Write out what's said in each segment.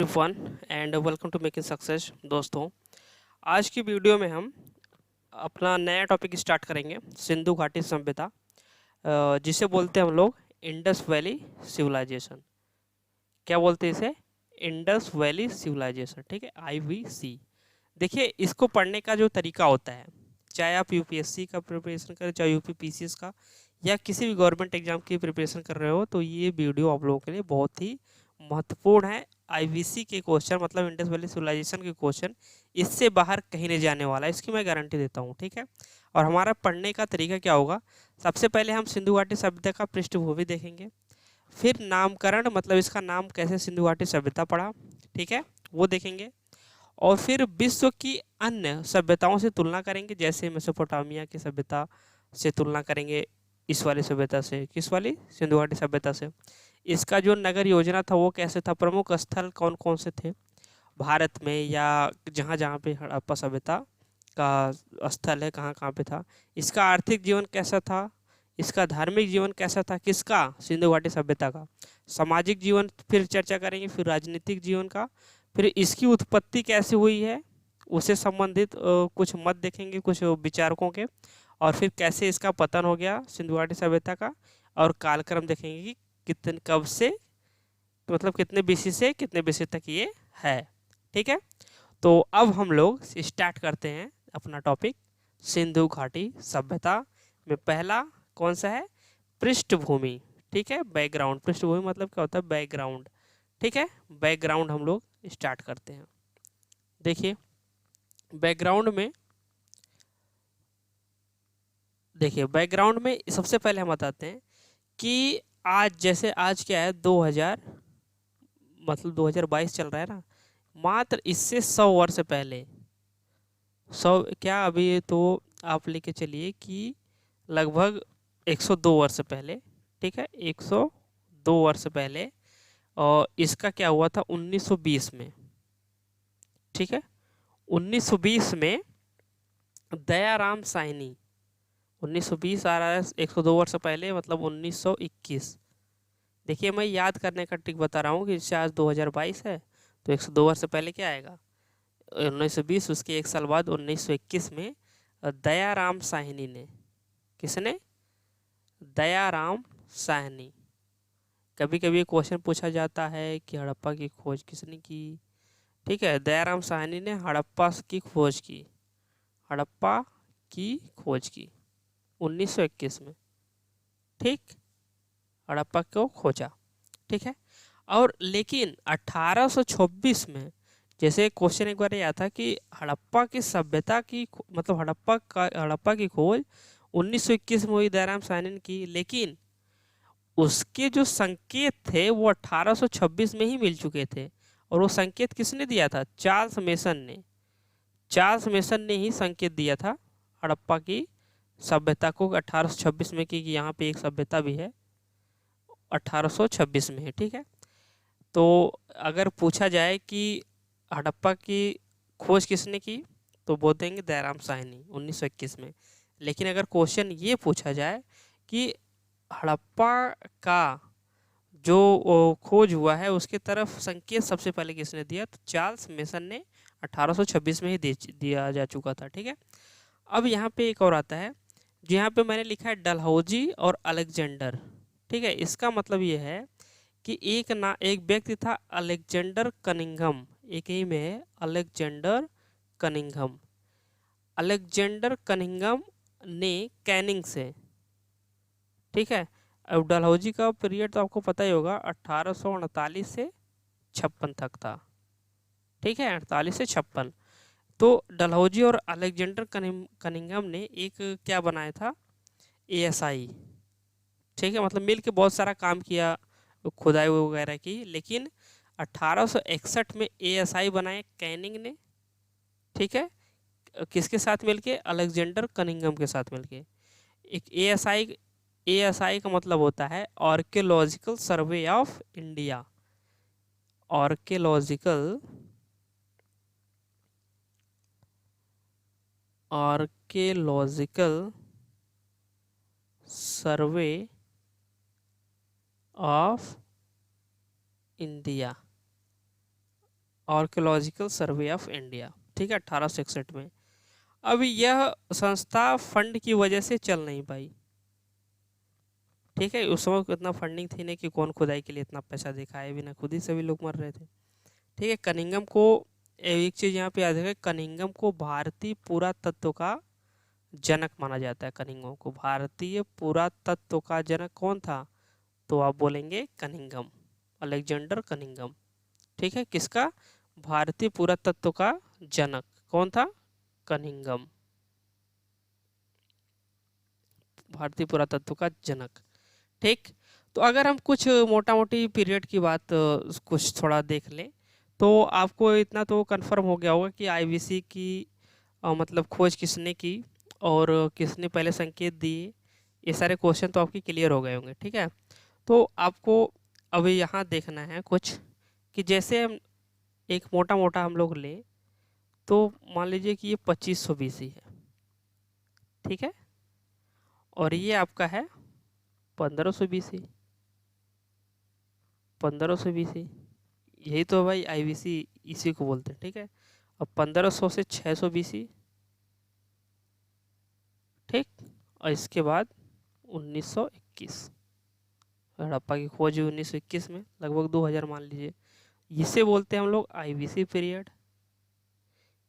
Fun and welcome to making success. दोस्तों, आज की वीडियो में हम अपना नया टॉपिक स्टार्ट करेंगे, सिंधु घाटी सभ्यता, जिसे बोलते हैं हम लोग इंडस वैली सिविलाइजेशन। क्या बोलते हैं इसे? Indus valley civilisation. ठीक है, IVC। देखिए, इसको पढ़ने का जो तरीका होता है, चाहे आप यूपीएससी का प्रिपरेशन करें, चाहे यूपीपीसीएस का, या किसी भी गवर्नमेंट एग्जाम की प्रिपरेशन कर रहे हो, तो ये वीडियो आप लोगों के लिए बहुत ही महत्वपूर्ण है। आईवीसी के क्वेश्चन, मतलब इंडस वैली सिविलाइजेशन के क्वेश्चन, इससे बाहर कहीं नहीं जाने वाला है, इसकी मैं गारंटी देता हूँ। ठीक है, और हमारा पढ़ने का तरीका क्या होगा? सबसे पहले हम सिंधु घाटी सभ्यता का पृष्ठभूमि देखेंगे, फिर नामकरण, मतलब इसका नाम कैसे सिंधु घाटी सभ्यता पड़ा, ठीक है, वो देखेंगे। और फिर विश्व की अन्य सभ्यताओं से तुलना करेंगे, जैसे मेसोपोटामिया की सभ्यता से तुलना करेंगे इस वाली सभ्यता से। किस वाली? सिंधु घाटी सभ्यता से। इसका जो नगर योजना था वो कैसे था, प्रमुख स्थल कौन कौन से थे भारत में, या जहाँ जहाँ पे हड़प्पा सभ्यता का स्थल है, कहाँ कहाँ पे था। इसका आर्थिक जीवन कैसा था, इसका धार्मिक जीवन कैसा था, किसका? सिंधु घाटी सभ्यता का। सामाजिक जीवन फिर चर्चा करेंगे, फिर राजनीतिक जीवन का, फिर इसकी उत्पत्ति कैसे हुई है उससे संबंधित कुछ मत देखेंगे कुछ विचारकों के, और फिर कैसे इसका पतन हो गया सिंधु घाटी सभ्यता का, और कालक्रम देखेंगे कि कितने कब से, मतलब कितने बीसी से कितने बीसी तक ये है। ठीक है, तो अब हम लोग स्टार्ट करते हैं अपना टॉपिक। सिंधु घाटी सभ्यता में पहला कौन सा है? पृष्ठभूमि। ठीक है, बैकग्राउंड। पृष्ठभूमि मतलब क्या होता है? बैकग्राउंड। ठीक है, बैकग्राउंड हम लोग स्टार्ट करते हैं। देखिए, बैकग्राउंड में देखिए बैकग्राउंड में सबसे पहले हम बताते हैं कि आज, जैसे आज क्या है, 2000, मतलब 2022 चल रहा है ना, मात्र इससे 100 वर्ष पहले, 100 क्या, अभी तो आप लेके चलिए कि लगभग 102 वर्ष पहले। ठीक है, 102 वर्ष पहले। और इसका क्या हुआ था 1920 में। ठीक है, 1920 में दयाराम साहनी, 1920 आ रहा है, 102 वर्ष पहले मतलब 1921। देखिए, मैं याद करने का ट्रिक बता रहा हूँ कि जैसे आज 2022 है, तो 102 वर्ष पहले क्या आएगा? 1920। उसके एक साल बाद 1921 में दयाराम साहनी ने, किसने? दयाराम साहनी। कभी कभी क्वेश्चन पूछा जाता है कि हड़प्पा की खोज किसने की। ठीक है, दयाराम साहनी ने हड़प्पा की खोज की, हड़प्पा की खोज की 1921 में। ठीक, हड़प्पा को खोजा। ठीक है, और लेकिन 1826 में, जैसे क्वेश्चन एक बार ये आया था कि हड़प्पा की सभ्यता की मतलब हड़प्पा की खोज 1921 में हुई, दयाराम साहनी ने की, लेकिन उसके जो संकेत थे वो 1826 में ही मिल चुके थे। और वो संकेत किसने दिया था? चार्ल्स मेसन ने। चार्ल्स मेसन ने ही संकेत दिया था हड़प्पा की सभ्यता को 1826 में कि यहाँ पे एक सभ्यता भी है, 1826 में है। ठीक है, तो अगर पूछा जाए कि हड़प्पा की खोज किसने की, तो बोल देंगे दयाराम साहनी 1921 में। लेकिन अगर क्वेश्चन ये पूछा जाए कि हड़प्पा का जो खोज हुआ है उसके तरफ संकेत सबसे पहले किसने दिया, तो चार्ल्स मेसन ने 1826 में ही दिया जा चुका था। ठीक है, अब यहाँ पे एक और आता है, जो यहाँ पे मैंने लिखा है डलहौजी और अलेक्जेंडर। ठीक है, इसका मतलब ये है कि एक व्यक्ति था अलेक्जेंडर कनिंघम, एक ही में है अलेक्जेंडर कनिंघम। अलेक्जेंडर कनिंघम ने कैनिंग से, ठीक है, अब डलहौजी का पीरियड तो आपको पता ही होगा, 1848 से 56 तक था। ठीक है, 48 से 56। तो डलहौजी और अलेक्जेंडर कनिंघम ने एक क्या बनाया था, ASI। ठीक है, मतलब मिल के बहुत सारा काम किया, खुदाई वगैरह की, लेकिन 1861 में ASI बनाए कैनिंग ने। ठीक है, किसके साथ मिलके? अलेक्जेंडर कनिंघम के साथ मिलके। एक ASI का मतलब होता है archaeological survey of India. Archaeological archaeological survey of India. Archaeological survey of India, ठीक है, 1861 में। अब यह संस्था फंड की वजह से चल नहीं पाई, ठीक है। उस समय इतना फंडिंग थी नहीं कि कौन खुदाई के लिए इतना पैसा दिखाए, बिना खुद ही सभी लोग मर रहे थे, ठीक है। कनिंघम को, एक चीज़ यहाँ पे याद रखें, कनिंघम को भारतीय पुरातत्व का जनक माना जाता है। कनिंघम को भारतीय पुरातत्व का जनक कौन था? तो आप बोलेंगे कनिंघम, अलेक्जेंडर कनिंघम, ठीक है। किसका? भारतीय पुरातत्व का जनक कौन था? कनिंघम, भारतीय पुरातत्व का जनक, ठीक। तो अगर हम कुछ मोटा मोटी पीरियड की बात कुछ थोड़ा देख लें, तो आपको इतना तो कंफर्म हो गया होगा कि आईवीसी की मतलब खोज किसने की और किसने पहले संकेत दिए, ये सारे क्वेश्चन तो आपके क्लियर हो गए होंगे, ठीक है। तो आपको अभी यहाँ देखना है कुछ कि जैसे हम एक मोटा मोटा हम लोग लें, तो मान लीजिए कि ये 2500 BC है, ठीक है, और ये आपका है 1500 BC, 1500 BC, यही तो भाई आईवीसी इसी को बोलते हैं, ठीक है। अब 1500 से 600 BC, ठीक, और इसके बाद 1921, हड़प्पा की खोज हुई 1921 में, लगभग 2000 मान लीजिए। इसे बोलते हैं हम लोग आईवीसी पीरियड,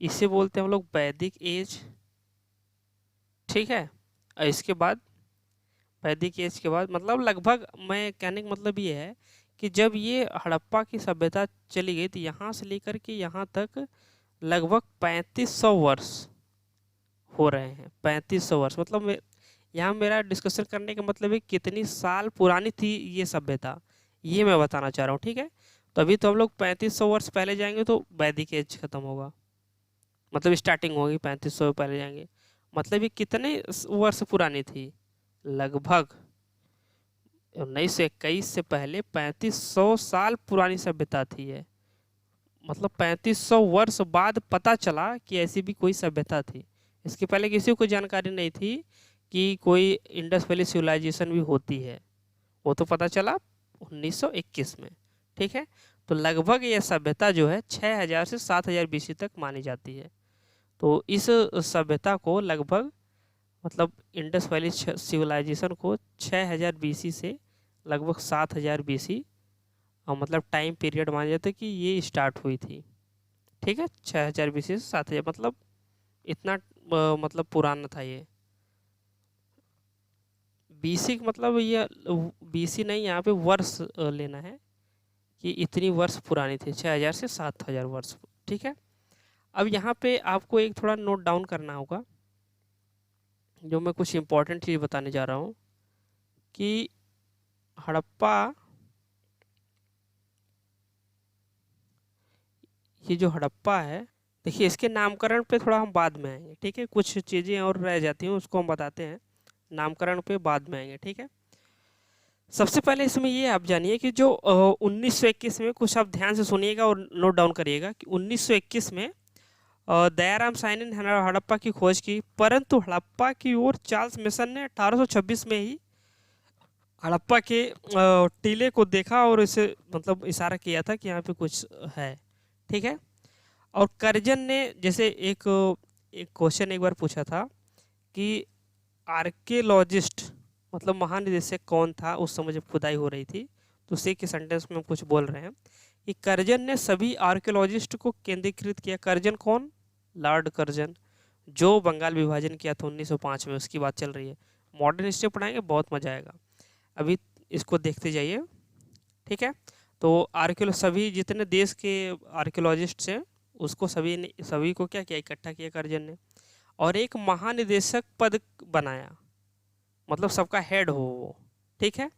इसे बोलते हैं हम लोग वैदिक एज, ठीक है। और इसके बाद वैदिक एज के बाद मतलब लगभग, मैं कहने का मतलब ये है कि जब ये हड़प्पा की सभ्यता चली गई तो यहाँ से लेकर के यहाँ तक लगभग 3500 वर्ष हो रहे हैं। 3500 वर्ष मतलब यहाँ मेरा डिस्कशन करने का मतलब है कितनी साल पुरानी थी ये सभ्यता, ये मैं बताना चाह रहा हूँ, ठीक है। तो अभी तो हम लोग 3500 वर्ष पहले जाएंगे तो वैदिक एज खत्म होगा, मतलब स्टार्टिंग होगी 3500 पहले जाएंगे, मतलब ये कितने वर्ष पुरानी थी? लगभग 1921 से पहले 3500 साल पुरानी सभ्यता थी है। मतलब 3500 वर्ष बाद पता चला कि ऐसी भी कोई सभ्यता थी। इसके पहले किसी को जानकारी नहीं थी कि कोई इंडस वैली सिविलाइजेशन भी होती है, वो तो पता चला 1921 में, ठीक है। तो लगभग ये सभ्यता जो है 6000 से 7000 BC तक मानी जाती है। तो इस सभ्यता को लगभग मतलब इंडस वैली सिविलाइजेशन को 6000 BC से लगभग 7000 BC और मतलब टाइम पीरियड माना जाता है कि ये स्टार्ट हुई थी, ठीक है। 6000 BC से 7000 मतलब इतना मतलब पुराना था ये। BC मतलब ये BC नहीं, यहाँ पे वर्ष लेना है कि इतनी वर्ष पुरानी थी, 6000 से 7000 वर्ष, ठीक है। अब यहाँ पे आपको एक थोड़ा नोट डाउन करना होगा, जो मैं कुछ इम्पोर्टेंट चीज़ बताने जा रहा हूँ कि हड़प्पा, ये जो हड़प्पा है, देखिए इसके नामकरण पे थोड़ा हम बाद में आएंगे, ठीक है। कुछ चीज़ें और रह जाती हैं उसको हम बताते हैं, नामकरण पे बाद में आएंगे, ठीक है। सबसे पहले इसमें ये आप जानिए कि जो 1921 में, कुछ आप ध्यान से सुनिएगा और नोट डाउन करिएगा कि 1921 में दयाराम साहनी ने हड़प्पा की खोज की, परंतु हड़प्पा की ओर चार्ल्स मिशन ने 1826 में ही हड़प्पा के टीले को देखा और इसे मतलब इशारा किया था कि यहाँ पे कुछ है, ठीक है। और कर्जन ने, जैसे एक क्वेश्चन एक बार पूछा था कि आर्कियोलॉजिस्ट मतलब महानिदेशक कौन था उस समय जब खुदाई हो रही थी, तो उसी के सेंटेंस में हम कुछ बोल रहे हैं कि कर्जन ने सभी आर्कियोलॉजिस्ट को केंद्रीकृत किया। कर्जन कौन? लॉर्ड कर्जन, जो बंगाल विभाजन किया था 1905 में, उसकी बात चल रही है। मॉडर्न हिस्ट्री पढ़ाएंगे, बहुत मजा आएगा, अभी इसको देखते जाइए, ठीक है। तो सभी जितने देश के आर्कियोलॉजिस्ट हैं उसको सभी को क्या किया, इकट्ठा किया कर्जन ने, और एक महानिदेशक पद बनाया, मतलब सबका हेड हो वो, ठीक है,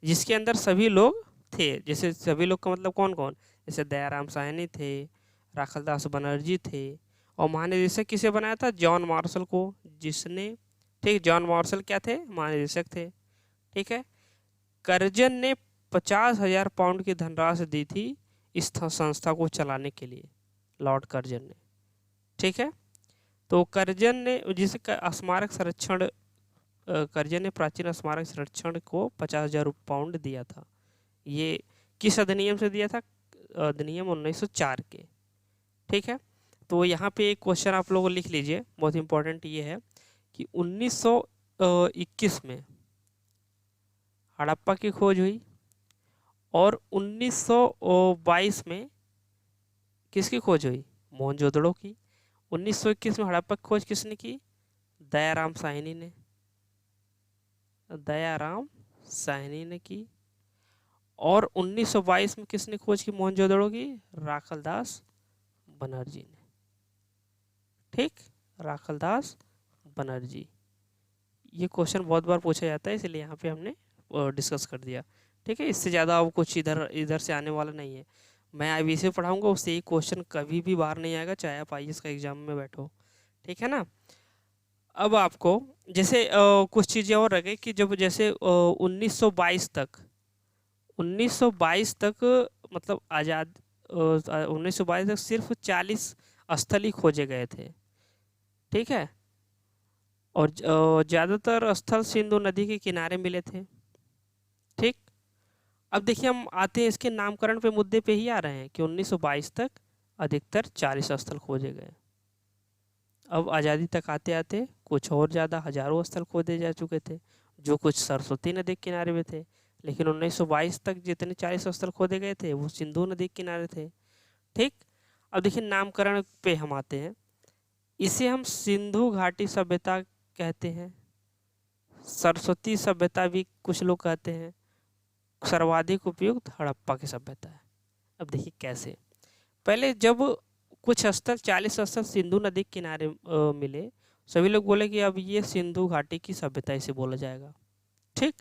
जिसके अंदर सभी लोग थे। जैसे सभी लोग का मतलब कौन कौन, जैसे दयाराम साहनी थे, राखलदास बनर्जी थे, और महानिदेशक किसे बनाया था? जॉन मार्शल को, जिसने, ठीक, जॉन मार्शल क्या थे? महानिदेशक थे, ठीक है। कर्जन ने 50,000 पाउंड की धनराशि दी थी इस संस्था को चलाने के लिए, लॉर्ड कर्जन ने, ठीक है। तो कर्जन ने, जिसे स्मारक संरक्षण, कर्जन ने प्राचीन स्मारक संरक्षण को 50,000 पाउंड दिया था। ये किस अधिनियम से दिया था? अधिनियम 1904 के, ठीक है, तो यहाँ पे एक क्वेश्चन आप लोग लिख लीजिए, बहुत इंपॉर्टेंट ये है कि 1921 में हड़प्पा की खोज हुई और 1922 में किसकी खोज हुई? मोहनजोदड़ो की। 1921 में हड़प्पा की खोज किसने की? दयाराम साहनी ने, दयाराम साहनी ने की। और 1922 में किसने खोज की मोहनजोदड़ो की? राखलदास बनर्जी ने। ठीक, राखलदास बनर्जी। ये क्वेश्चन बहुत बार पूछा जाता है, इसलिए यहाँ पे हमने डिस्कस कर दिया। ठीक है, इससे ज़्यादा अब कुछ इधर इधर से आने वाला नहीं है। मैं आईबीसी पढ़ाऊंगा, उससे एक क्वेश्चन कभी भी बाहर नहीं आएगा, चाहे आप आईएएस का एग्जाम में बैठो। ठीक है ना। अब आपको जैसे कुछ चीज़ें और रह गई कि जब जैसे 1922 तक 1922 तक मतलब आज़ाद 1922 तक सिर्फ 40 स्थल ही खोजे गए थे। ठीक है, और ज़्यादातर स्थल सिंधु नदी के किनारे मिले थे। ठीक, अब देखिए हम आते हैं इसके नामकरण पे, मुद्दे पे ही आ रहे हैं कि 1922 तक अधिकतर 40 स्थल खोजे गए। अब आज़ादी तक आते आते कुछ और ज़्यादा हजारों स्थल खोजे जा चुके थे, जो कुछ सरस्वती नदी के किनारे में थे। लेकिन 1922 तक जितने 40 स्थल खोदे गए थे वो सिंधु नदी के किनारे थे। ठीक, अब देखिए नामकरण पे हम आते हैं। इसे हम सिंधु घाटी सभ्यता कहते हैं, सरस्वती सभ्यता भी कुछ लोग कहते हैं, सर्वाधिक उपयुक्त हड़प्पा की सभ्यता है। अब देखिए कैसे, पहले जब कुछ स्थल 40 स्थल सिंधु नदी के किनारे मिले, सभी लोग बोले कि अब ये सिंधु घाटी की सभ्यता इसे बोला जाएगा। ठीक,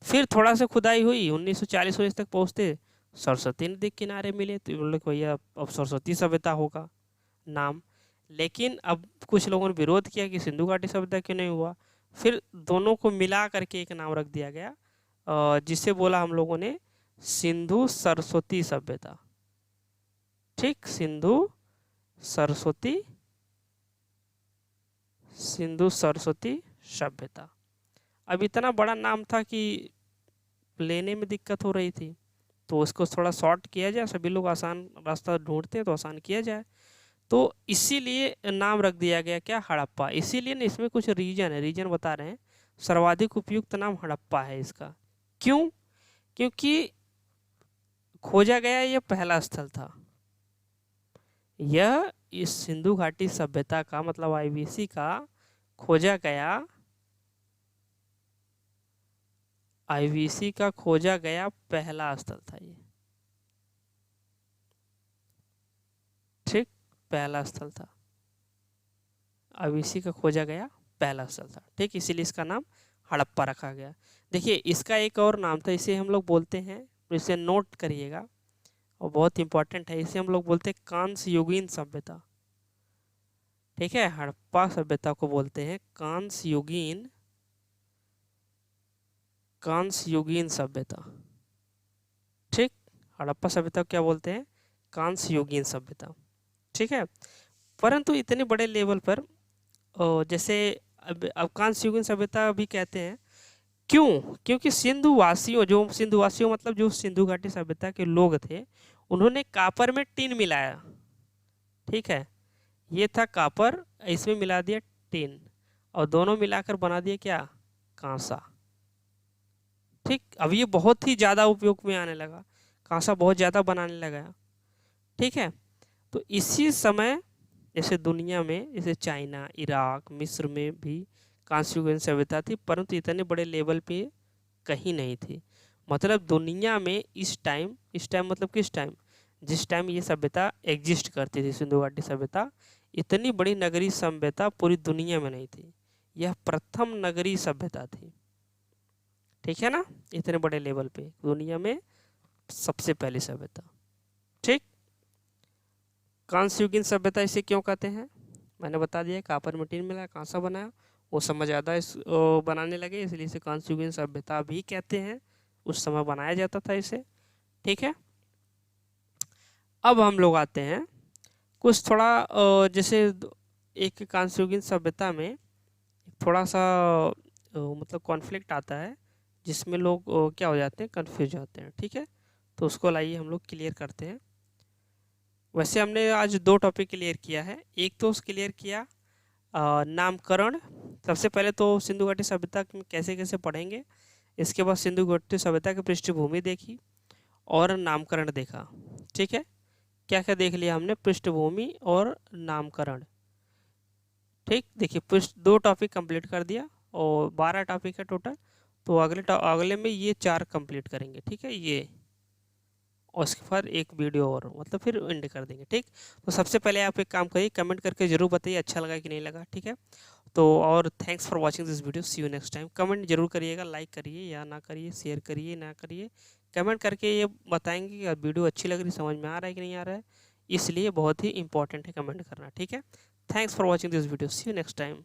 फिर थोड़ा सा खुदाई हुई, 1940 तक पहुँचते सरस्वती नदी के किनारे मिले, तो बोले भैया अब सरस्वती सभ्यता होगा नाम। लेकिन अब कुछ लोगों ने विरोध किया कि सिंधु घाटी सभ्यता क्यों नहीं हुआ, फिर दोनों को मिला करके एक नाम रख दिया गया, जिसे बोला हम लोगों ने सिंधु सरस्वती सभ्यता। ठीक, सिंधु सरस्वती सभ्यता। अब इतना बड़ा नाम था कि लेने में दिक्कत हो रही थी, तो उसको थोड़ा शॉर्ट किया जाए, सभी लोग आसान रास्ता ढूंढते हैं तो आसान किया जाए, तो इसीलिए नाम रख दिया गया क्या? हड़प्पा। इसीलिए ना, इसमें कुछ रीजन है, रीजन बता रहे हैं। सर्वाधिक उपयुक्त नाम हड़प्पा है इसका। क्यों? क्योंकि खोजा गया यह पहला स्थल था। यह इस सिंधु घाटी सभ्यता का मतलब आईबीसी का खोजा गया, आईबीसी का खोजा गया पहला स्थल था ये। ठीक, पहला स्थल था, आईबीसी का खोजा गया पहला स्थल था। ठीक, इसीलिए इसका नाम हड़प्पा रखा गया। देखिए इसका एक और नाम था, इसे हम लोग बोलते हैं, इसे नोट करिएगा और बहुत इंपॉर्टेंट है, इसे हम लोग बोलते हैं कांस्य युगीन सभ्यता। ठीक है, हड़प्पा सभ्यता को बोलते हैं कांस्य युगीन सभ्यता। ठीक, हड़प्पा सभ्यता को क्या बोलते हैं? कांस्य युगीन सभ्यता। ठीक है, परंतु इतने बड़े लेवल पर जैसे अब कांस्य युगीन सभ्यता भी कहते हैं। क्यों? क्योंकि सिंधु वासियों मतलब जो सिंधु घाटी सभ्यता के लोग थे, उन्होंने कापर में टिन मिलाया। ठीक है, ये था कापर, इसमें मिला दिया टिन, और दोनों मिलाकर बना दिया क्या? कांसा। ठीक, अब ये बहुत ही ज़्यादा उपयोग में आने लगा, कांसा बहुत ज़्यादा बनाने लगा। ठीक है, तो इसी समय जैसे दुनिया में जैसे चाइना, इराक, मिस्र में भी कांस्य युगीन सभ्यता थी, परंतु इतने बड़े लेवल पे कहीं नहीं थी। मतलब दुनिया में इस टाइम मतलब किस टाइम? जिस टाइम ये सभ्यता एग्जिस्ट करती थी, सिंधु घाटी सभ्यता, इतनी बड़ी नगरीय सभ्यता पूरी दुनिया में नहीं थी। यह प्रथम नगरीय सभ्यता थी। ठीक है ना, इतने बड़े लेवल पे दुनिया में सबसे पहली सभ्यता। ठीक, कांस्य युगीन सभ्यता इसे क्यों कहते हैं? मैंने बता दिया, कापर में टिन मिला, कांसा बनाया, वो समय ज़्यादा बनाने लगे, इसलिए इसे कांस्य युगीन सभ्यता भी कहते हैं। उस समय बनाया जाता था इसे। ठीक है, अब हम लोग आते हैं कुछ थोड़ा जैसे एक कांस्य युगीन सभ्यता में थोड़ा सा मतलब कॉन्फ्लिक्ट आता है, जिसमें लोग क्या हो जाते हैं? कंफ्यूज होते हैं। ठीक है, तो उसको लाइए हम लोग क्लियर करते हैं। वैसे हमने आज 2 टॉपिक क्लियर किया है। एक तो क्लियर किया नामकरण। सबसे पहले तो सिंधु घाटी सभ्यता में कैसे-कैसे पढ़ेंगे। इसके बाद सिंधु घाटी सभ्यता की पृष्ठभूमि देखी और नामकरण देखा। ठीक है? क्या-क्या देख लिया हमने? पृष्ठभूमि और नामकरण। ठीक? देखिए 2 टॉपिक कंप्लीट कर दिया और 12 टॉपिक है टोटल। तो अगले में ये 4 कंप्लीट करेंगे। ठीक है? ये और उसके बाद एक वीडियो और मतलब फिर एंड कर देंगे। ठीक, तो सबसे पहले आप एक काम करिए, कमेंट करके जरूर बताइए अच्छा लगा कि नहीं लगा। ठीक है, तो और thanks for watching this video, see you next time. Comment जरूर करिएगा, लाइक करिए या ना करिए, शेयर करिए ना करिए, कमेंट करके ये बताएंगे कि वीडियो अच्छी लग रही, समझ में आ रहा है कि नहीं आ रहा है, इसलिए बहुत ही इंपॉर्टेंट है कमेंट करना। ठीक है, thanks for watching this video, see you next time.